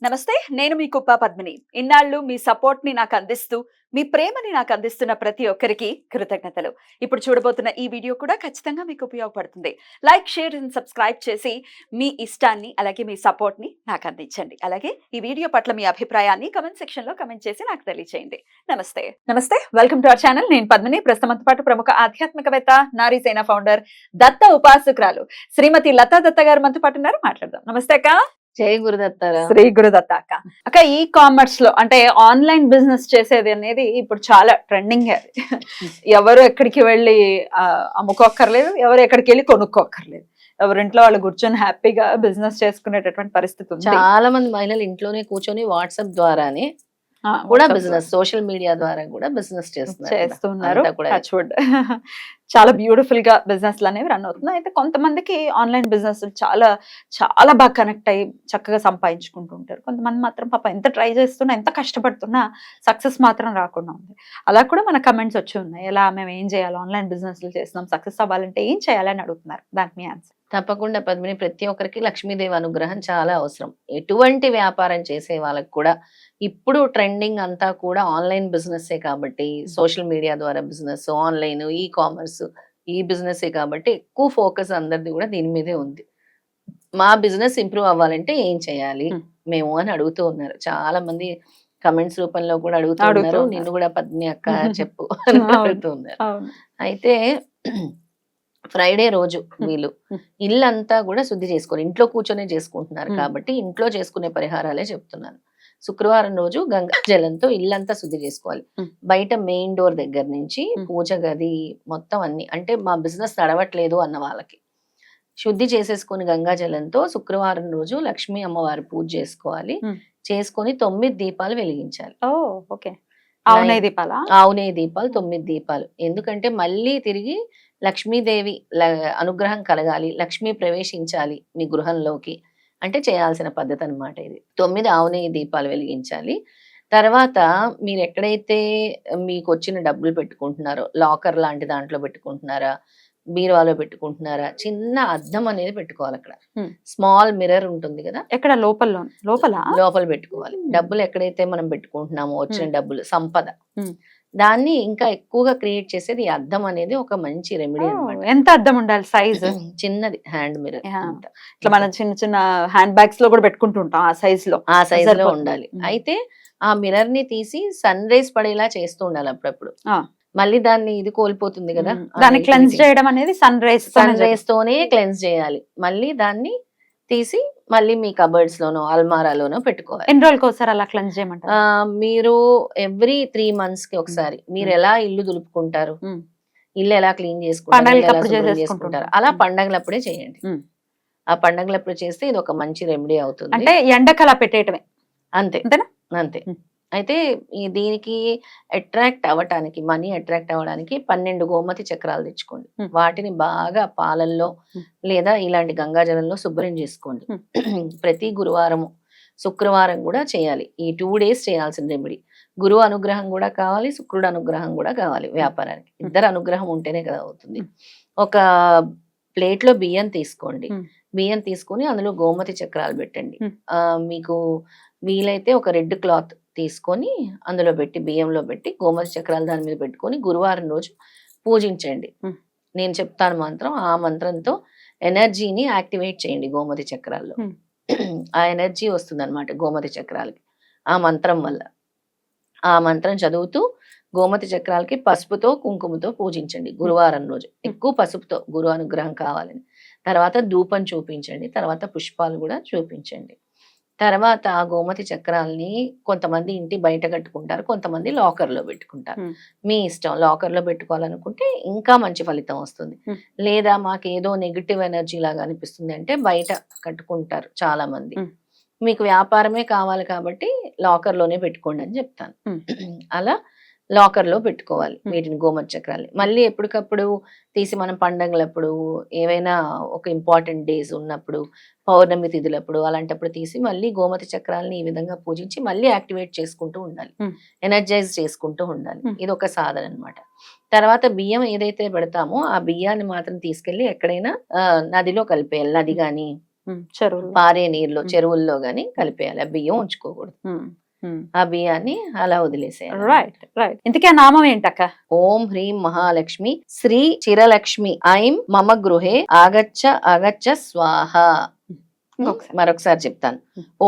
నమస్తే. నేను మీ కుప్ప పద్మిని. ఇన్నాళ్ళు మీ సపోర్ట్‌ని నాకందిస్తూ, మీ ప్రేమని నాకందిస్తున్న ప్రతి ఒక్కరికి కృతజ్ఞతలు. ఇప్పుడు చూడబోతున్న ఈ వీడియో కూడా ఖచ్చితంగా మీకు ఉపయోగపడుతుంది. లైక్, షేర్ అండ్ సబ్స్క్రైబ్ చేసి మీ ఇష్టాన్ని, అలాగే మీ సపోర్ట్‌ని నాకందించండి. అలాగే ఈ వీడియో పట్ల మీ అభిప్రాయాన్ని కామెంట్ సెక్షన్‌లో కామెంట్ చేసి నాకు తెలియజేయండి. నమస్తే. నమస్తే. Welcome to our channel. నేను పద్మిని. ప్రస్తుతంతో పాటు ప్రముఖ ఆధ్యాత్మికవేత్త, నారీసేన ఫౌండర్, దత్త ఉపాసకురాలు శ్రీమతి లతా దత్త గారు మనతో పాటు ఉన్నారు. మాట్లాడదాం. నమస్తే అక్క. జై గురుదత్తారా. శ్రీ గురుదత్త అక్క. అక్క, ఈ కామర్స్ లో అంటే ఆన్లైన్ బిజినెస్ చేసేది అనేది ఇప్పుడు చాలా ట్రెండింగ్. ఎవరు ఎక్కడికి వెళ్ళి అమ్ముకోక్కర్లేదు, ఎవరు ఎక్కడికి వెళ్ళి కొనుక్కోక్కర్లేదు. ఎవరింట్లో వాళ్ళు కూర్చొని హ్యాపీగా బిజినెస్ చేసుకునేటటువంటి పరిస్థితి ఉంది. చాలా మంది మహిళలు ఇంట్లోనే కూర్చొని వాట్సాప్ ద్వారానే కూడా బిజినెస్, సోషల్ మీడియా ద్వారా కూడా బిజినెస్ చేస్తున్నారు. చాలా బ్యూటిఫుల్ గా బిజినెస్ అనేవి రన్ అవుతున్నాయి. అయితే కొంతమందికి ఆన్లైన్ బిజినెస్ చాలా చాలా బాగా కనెక్ట్ అయ్యి చక్కగా సంపాదించుకుంటూ ఉంటారు. కొంతమంది మాత్రం పాప ఎంత ట్రై చేస్తున్నా, ఎంత కష్టపడుతున్నా సక్సెస్ మాత్రం రాకుండా ఉంది. అలా కూడా మన కమెంట్స్ వచ్చి ఉన్నాయి. ఎలా మేము ఏం చేయాలి, ఆన్లైన్ బిజినెస్ చేస్తున్నాం, సక్సెస్ అవ్వాలంటే ఏం చేయాలని అడుగుతున్నారు. దానికి మీ ఆన్సర్. తప్పకుండా పద్మిని, ప్రతి ఒక్కరికి లక్ష్మీదేవి అనుగ్రహం చాలా అవసరం. ఎటువంటి వ్యాపారం చేసే వాళ్ళకి కూడా ఇప్పుడు ట్రెండింగ్ అంతా కూడా ఆన్లైన్ బిజినెస్సే కాబట్టి, సోషల్ మీడియా ద్వారా బిజినెస్, ఆన్లైన్, ఈ కామర్స్, ఈ బిజినెస్సే కాబట్టి ఎక్కువ ఫోకస్ అందరిది కూడా దీని మీదే ఉంది. మా బిజినెస్ ఇంప్రూవ్ అవ్వాలంటే ఏం చేయాలి మేము అని అడుగుతూ ఉన్నారు. చాలా మంది కమెంట్స్ రూపంలో కూడా అడుగుతూ ఉన్నారు. నిన్ను కూడా పద్మిని అక్క చెప్పు అని అడుగుతూ ఉన్నారు. అయితే ఫ్రైడే రోజు వీళ్ళు ఇల్లంతా కూడా శుద్ధి చేసుకొని ఇంట్లో కూర్చొనే చేసుకుంటున్నారు కాబట్టి ఇంట్లో చేసుకునే పరిహారాలే చెప్తున్నాను. శుక్రవారం రోజు గంగా జలంతో ఇల్లంతా శుద్ధి చేసుకోవాలి. బయట మెయిన్ డోర్ దగ్గర నుంచి పూజ గది మొత్తం అన్ని, అంటే మా బిజినెస్ నడవట్లేదు అన్న వాళ్ళకి శుద్ధి చేసేసుకుని గంగా జలంతో శుక్రవారం రోజు లక్ష్మీ అమ్మవారి పూజ చేసుకోవాలి. చేసుకొని 9 దీపాలు వెలిగించాలి. ఆవునేయ దీపాలు 9 దీపాలు. ఎందుకంటే మళ్ళీ తిరిగి లక్ష్మీదేవి అనుగ్రహం కలగాలి, లక్ష్మీ ప్రవేశించాలి మీ గృహంలోకి అంటే చేయాల్సిన పద్ధతి అనమాట ఇది. 9 ఆవునేయ దీపాలు వెలిగించాలి. తర్వాత మీరు ఎక్కడైతే మీకు వచ్చిన డబ్బులు పెట్టుకుంటున్నారో, లాకర్ లాంటి దాంట్లో పెట్టుకుంటున్నారా, బీరువాలో పెట్టుకుంటున్నారా, చిన్న అద్దం అనేది పెట్టుకోవాలి. అక్కడ స్మాల్ మిర్రర్ ఉంటుంది కదా, ఎక్కడ లోపల పెట్టుకోవాలి. డబ్బులు ఎక్కడైతే మనం పెట్టుకుంటున్నామో, వచ్చిన డబ్బులు, సంపద, దాన్ని ఇంకా ఎక్కువగా క్రియేట్ చేసేది ఈ అద్దం అనేది ఒక మంచి రెమెడీ అన్నమాట. ఎంత అద్దం ఉండాలి? సైజ్ చిన్నది, హ్యాండ్ మిర్రర్. ఇట్లా మనం చిన్న చిన్న హ్యాండ్ బ్యాగ్స్ లో కూడా పెట్టుకుంటుంటాం. ఆ సైజ్ లో ఉండాలి. అయితే ఆ మిర్రర్ ని తీసి సన్ రైజ్ పడేలా చేస్తూ ఉండాలి అప్పుడప్పుడు. మళ్ళీ దాన్ని ఇది కోల్పోతుంది కదా, దాన్ని క్లెన్స్ చేయడం అనేది సన్ రైజ్ తోనే క్లెన్స్ చేయాలి. మళ్ళీ దాన్ని తీసి మళ్ళీ మీ కబర్డ్స్ లోనో అల్మారాలోనో పెట్టుకోవాలి. ఎన్ని రోజులకి ఒకసారి అలా క్లెన్స్ చేయమంటారు? మీరు ఎవ్రీ 3 months కి ఒకసారి. మీరు ఎలా ఇల్లు దులుపుకుంటారు, ఇల్లు ఎలా క్లీన్ చేసుకుంటారు, అలా పండగలప్పుడే చేయండి. ఆ పండగలప్పుడు చేస్తే ఇది ఒక మంచి రెమెడీ అవుతుంది. అంటే ఎండకు అలా పెట్టేయటమే అంతే అంతే. అయితే దీనికి అట్రాక్ట్ అవ్వటానికి, మనీ అట్రాక్ట్ అవ్వడానికి 12 గోమతి చక్రాలు తెచ్చుకోండి. వాటిని బాగా పాలల్లో లేదా ఇలాంటి గంగాజలంలో శుభ్రం చేసుకోండి. ప్రతి గురువారము, శుక్రవారం కూడా చేయాలి. ఈ 2 days చేయాల్సిన రెమెడీ. గురువు అనుగ్రహం కూడా కావాలి, శుక్రుడు అనుగ్రహం కూడా కావాలి వ్యాపారానికి. ఇద్దరు అనుగ్రహం ఉంటేనే కదా అవుతుంది. ఒక ప్లేట్లో బియ్యం తీసుకోండి. బియ్యం తీసుకొని అందులో గోమతి చక్రాలు పెట్టండి. మీకు వీలైతే ఒక రెడ్ క్లాత్ తీసుకొని అందులో పెట్టి, బియ్యంలో పెట్టి గోమతి చక్రాలు దాని మీద పెట్టుకొని గురువారం రోజు పూజించండి. నేను చెప్తాను మంత్రం, ఆ మంత్రంతో ఎనర్జీని యాక్టివేట్ చేయండి గోమతి చక్రాల్లో. ఆ ఎనర్జీ వస్తుంది అనమాట గోమతి చక్రాలకి ఆ మంత్రం వల్ల. ఆ మంత్రం చదువుతూ గోమతి చక్రాలకి పసుపుతో కుంకుమతో పూజించండి గురువారం రోజు. ఎక్కువ పసుపుతో, గురు అనుగ్రహం కావాలని. తర్వాత ధూపం చూపించండి. తర్వాత పుష్పాలు కూడా చూపించండి. తర్వాత ఆ గోమతి చక్రాలని కొంతమంది ఇంటి బయట కట్టుకుంటారు, కొంతమంది లాకర్ లో పెట్టుకుంటారు. మీ ఇష్టం. లాకర్ లో పెట్టుకోవాలనుకుంటే ఇంకా మంచి ఫలితం వస్తుంది. లేదా మాకు ఏదో నెగిటివ్ ఎనర్జీ లాగా అనిపిస్తుంది అంటే బయట కట్టుకుంటారు చాలా మంది. మీకు వ్యాపారమే కావాలి కాబట్టి లాకర్ లోనే పెట్టుకోండి అని చెప్తాను. అలా లాకర్ లో పెట్టుకోవాలి వీటిని, గోమతి చక్రాలని. మళ్ళీ ఎప్పటికప్పుడు తీసి మనం పండగలప్పుడు, ఏవైనా ఒక ఇంపార్టెంట్ డేస్ ఉన్నప్పుడు, పౌర్ణమి తిథులప్పుడు, అలాంటప్పుడు తీసి మళ్ళీ గోమతి చక్రాలని ఈ విధంగా పూజించి మళ్ళీ యాక్టివేట్ చేసుకుంటూ ఉండాలి, ఎనర్జైజ్ చేసుకుంటూ ఉండాలి. ఇది ఒక సాధన అనమాట. తర్వాత బియ్యం ఏదైతే పెడతామో ఆ బియ్యాన్ని మాత్రం తీసుకెళ్లి ఎక్కడైనా నదిలో కలిపేయాలి. నది గాని చెరువులు. పారే నీరులో చెరువుల్లో గాని కలిపేయాలి. ఆ బియ్యం ఉంచుకోకూడదు. ఆ బియ్యాన్ని అలా వదిలేసేయాలి. Right right. ఇంతకీ ఆ నామం ఏంటక్క? ఓం హ్రీం మహాలక్ష్మి శ్రీ చిరలక్ష్మి ఐం మమ గృహే ఆగచ్చ ఆగచ్చ స్వాహ. ఇంకొకసారి. మరొకసారి చెప్తాను.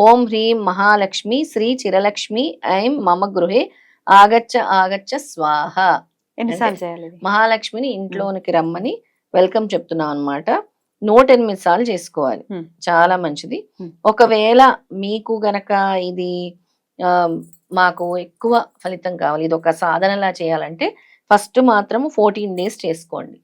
ఓం హ్రీం మహాలక్ష్మి శ్రీ చిరలక్ష్మి ఐం మమ గృహే ఆగచ్చ ఆగచ్చ స్వాహ. ఎన్నిసార్లు చేయాలి ఇది? మహాలక్ష్మిని ఇంట్లోనికి రమ్మని వెల్కమ్ చెప్తున్నాం అన్నమాట. 108 సార్లు చేసుకోవాలి. చాలా మంచిది. ఒకవేళ మీకు గనక ఇది మాకు ఎక్కువ ఫలితం కావాలి, ఇది ఒక సాధనలా చేయాలంటే ఫస్ట్ మాత్రం 14 డేస్ చేసుకోండి.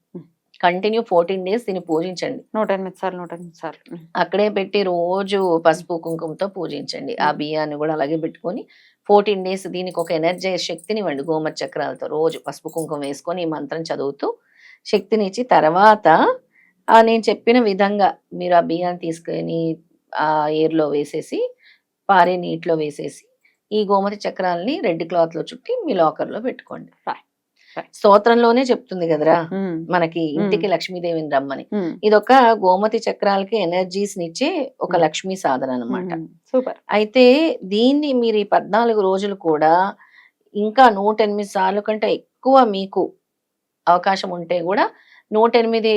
కంటిన్యూ 14 డేస్ దీన్ని పూజించండి. 108 సార్లు 108 సార్లు. అక్కడే పెట్టి రోజు పసుపు కుంకుమతో పూజించండి. ఆ బియ్యాన్ని కూడా అలాగే పెట్టుకొని 14 డేస్ దీనికి ఒక ఎనర్జీ శక్తినివ్వండి. గోమతి చక్రాలతో రోజు పసుపు కుంకుమ వేసుకొని ఈ మంత్రం చదువుతూ శక్తినిచ్చి తర్వాత నేను చెప్పిన విధంగా మీరు ఆ బియ్యాన్ని తీసుకొని ఆ ఏర్లో వేసేసి పారే నీటిలో వేసేసి ఈ గోమతి చక్రాలని రెడ్ క్లాత్ లో చుట్టి మీ లాకర్ లో పెట్టుకోండి. స్తోత్రంలోనే చెప్తుంది కదరా మనకి ఇంటికి లక్ష్మీదేవిని రమ్మని. ఇదొక గోమతి చక్రాలకి ఎనర్జీస్ నిచ్చే ఒక లక్ష్మీ సాధన అన్నమాట. సూపర్. అయితే దీన్ని మీరు ఈ 14 రోజులు కూడా ఇంకా 108 సార్లు కంటే ఎక్కువ మీకు అవకాశం ఉంటే కూడా 108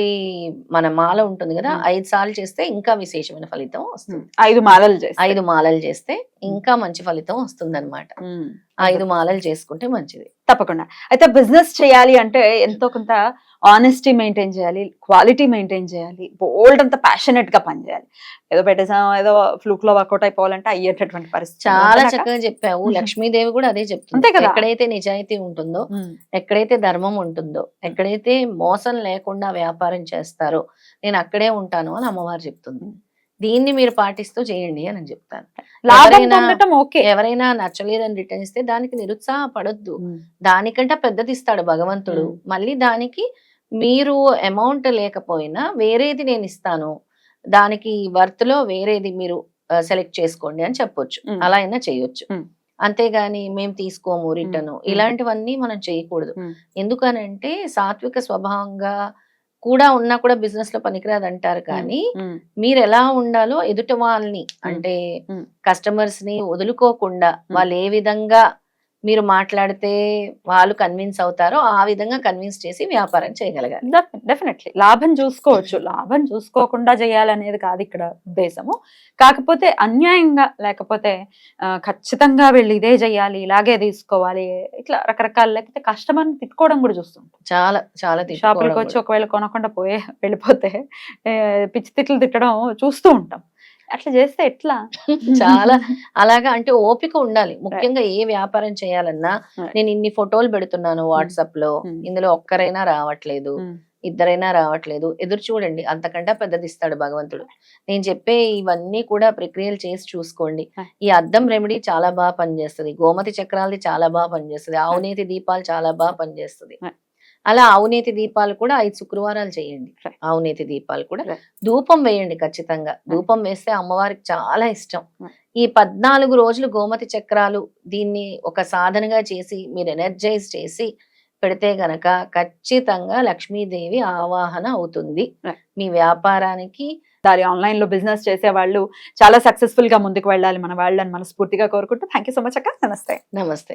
మన మాల ఉంటుంది కదా, 5 సార్లు చేస్తే ఇంకా విశేషమైన ఫలితం వస్తుంది. 5 మాలలు చేస్తే 5 మాలలు చేస్తే ఇంకా మంచి ఫలితం వస్తుంది అనమాట. 5 మాలలు చేసుకుంటే మంచిది. తప్పకుండా. అయితే బిజినెస్ చేయాలి అంటే ఎంతో కొంత ఆనెస్టీ మెయింటైన్ చేయాలి, క్వాలిటీ మెయింటైన్ చేయాలి, బోల్డ్ అంత ప్యాషనెట్ గా పనిచేయాలి. ఏదో పెట్టేసాం ఏదో ఫ్లూక్ లో వర్కౌట్ అయిపోవాలంటే అయ్యేటటువంటి పరిస్థితి. చాలా చక్కగా చెప్పావు. లక్ష్మీదేవి కూడా అదే చెప్తుంది. ఎక్కడైతే నిజాయితీ ఉంటుందో, ఎక్కడైతే ధర్మం ఉంటుందో, ఎక్కడైతే మోసం లేకుండా వ్యాపారం చేస్తారో నేను అక్కడే ఉంటాను అని అమ్మవారు చెప్తుంది. దీన్ని మీరు పాటిస్తూ చేయండి అని నేను చెప్తాను. ఎవరైనా నచ్చలేదని రిటర్న్ ఇస్తే దానికి నిరుత్సాహపడొద్దు. దానికంటే పెద్దది ఇస్తాడు భగవంతుడు. మళ్ళీ దానికి మీరు అమౌంట్ లేకపోయినా వేరేది నేను ఇస్తాను, దానికి వర్త్ లో వేరేది మీరు సెలెక్ట్ చేసుకోండి అని చెప్పొచ్చు. అలా అయినా చేయొచ్చు. అంతేగాని మేము తీసుకోము రిటర్న్, ఇలాంటివన్నీ మనం చేయకూడదు. ఎందుకనంటే సాత్విక స్వభావంగా కూడా ఉన్నా కూడా బిజినెస్ లో పనికిరాదు అంటారు. కానీ మీరు ఎలా ఉండాలో ఎదుటి వాళ్ళని అంటే కస్టమర్స్ ని వదులుకోకుండా వాళ్ళు ఏ విధంగా మీరు మాట్లాడితే వాళ్ళు కన్విన్స్ అవుతారో ఆ విధంగా కన్విన్స్ చేసి వ్యాపారం చేయగలగాలి. డెఫినెట్లీ లాభం చూసుకోవచ్చు, లాభం చూసుకోకుండా చేయాలనేది కాదు ఇక్కడ ఉద్దేశము. కాకపోతే అన్యాయంగా లేకపోతే ఖచ్చితంగా వీళ్ళు ఇదే చేయాలి, ఇలాగే తీసుకోవాలి, ఇట్లా రకరకాల లేకపోతే కస్టమర్ని తిట్టుకోవడం కూడా చూస్తుంటాం. చాలా చాలా షాపులకు వచ్చి ఒకవేళ కొనకుండా వెళ్ళిపోతే పిచ్చి తిట్లు తిట్టడం చూస్తూ ఉంటాం. అట్లా చేస్తే ఎట్లా? చాలా అలాగా అంటే ఓపిక ఉండాలి. ముఖ్యంగా ఏ వ్యాపారం చేయాలన్నా నేను ఇన్ని ఫోటోలు పెడుతున్నాను వాట్సాప్ లో, ఇందులో ఒక్కరైనా రావట్లేదు, ఇద్దరైనా రావట్లేదు, ఎదురు చూడండి, అంతకంటే పెద్దది ఇస్తాడు భగవంతుడు. నేను చెప్పే ఇవన్నీ కూడా ప్రక్రియలు చేసి చూసుకోండి. ఈ అద్దం రెమెడీ చాలా బాగా పనిచేస్తుంది, గోమతి చక్రాలది చాలా బాగా పనిచేస్తుంది, ఆవునేతి దీపాలు చాలా బాగా పనిచేస్తుంది. అలా ఆవునేతి దీపాలు కూడా 5 శుక్రవారాలు చేయండి. ఆవునేతి దీపాలు కూడా ధూపం వేయండి. ఖచ్చితంగా ధూపం వేస్తే అమ్మవారికి చాలా ఇష్టం. ఈ 14 రోజులు గోమతి చక్రాలు దీన్ని ఒక సాధనగా చేసి మీరు ఎనర్జైజ్ చేసి పెడితే గనక ఖచ్చితంగా లక్ష్మీదేవి ఆవాహన అవుతుంది మీ వ్యాపారానికి. దాని ఆన్లైన్ లో బిజినెస్ చేసే వాళ్ళు చాలా సక్సెస్ఫుల్ గా ముందుకు వెళ్ళాలి మన వాళ్ళని మనస్ఫూర్తిగా కోరుకుంటూ థ్యాంక్ యూ సో మచ్ అక్క. నమస్తే. నమస్తే.